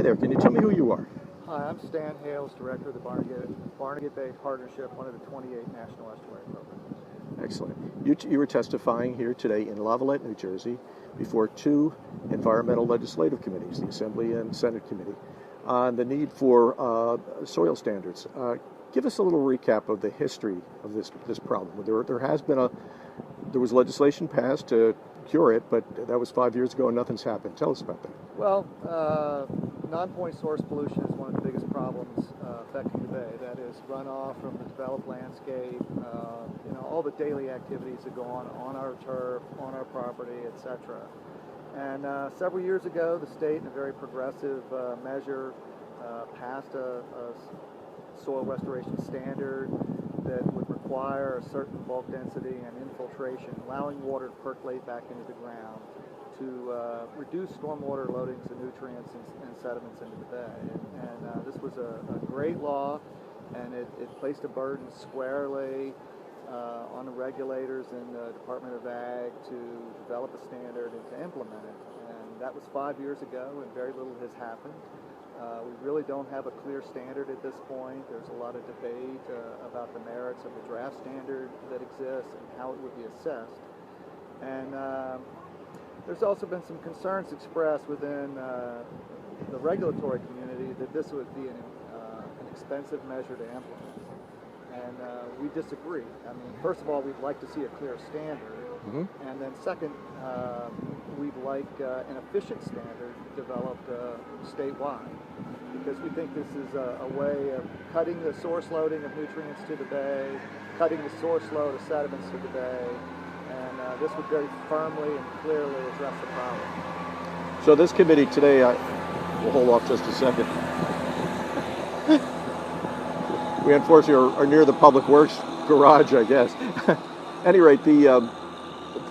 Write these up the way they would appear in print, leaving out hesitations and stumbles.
Hi there, can you tell me who you are? Hi, I'm Stan Hales, Director of the Barnegat Bay Partnership, one of the 28 National Estuary Programs. Excellent. You were testifying here today in Lavallette, New Jersey, before two environmental legislative committees, the Assembly and Senate Committee, on the need for soil standards. Give us a little recap of the history of this problem. There was legislation passed to cure it, but that was 5 years ago and nothing's happened. Tell us about that. Well, non-point source pollution is one of the biggest problems affecting the bay. That is runoff from the developed landscape, all the daily activities that go on our turf, on our property, etc. And several years ago, the state, in a very progressive measure, passed a soil restoration standard that would require a certain bulk density and infiltration, allowing water to percolate back into the ground to reduce stormwater loadings of nutrients and sediments into the bay. And this was a great law, and it placed a burden squarely on the regulators in the Department of Ag to develop a standard and to implement it. And that was 5 years ago, and very little has happened. We really don't have a clear standard at this point. There's a lot of debate about the merits of the draft standard that exists and how it would be assessed. And there's also been some concerns expressed within the regulatory community that this would be an expensive measure to implement. And we disagree. I mean, first of all, we'd like to see a clear standard. Mm-hmm. And then second, we'd like an efficient standard developed statewide, because we think this is a way of cutting the source loading of nutrients to the bay, cutting the source load of sediments to the bay, and this would very firmly and clearly address the problem. So this committee today, we'll hold off just a second. We unfortunately are near the Public Works garage, I guess. At any rate,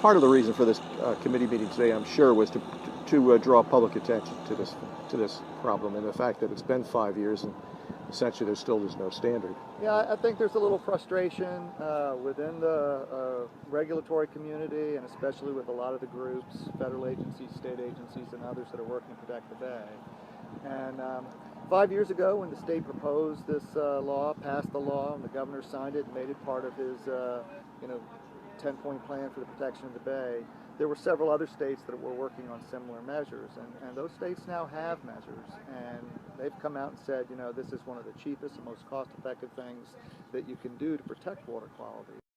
part of the reason for this committee meeting today, I'm sure, was to draw public attention to this problem and the fact that it's been 5 years and essentially there's no standard. Yeah, I think there's a little frustration within the regulatory community, and especially with a lot of the groups, federal agencies, state agencies, and others that are working to protect the bay. And 5 years ago, when the state proposed this law, passed the law, and the governor signed it and made it part of his 10-point plan for the protection of the bay, there were several other states that were working on similar measures, and those states now have measures, and they've come out and said, this is one of the cheapest and most cost-effective things that you can do to protect water quality.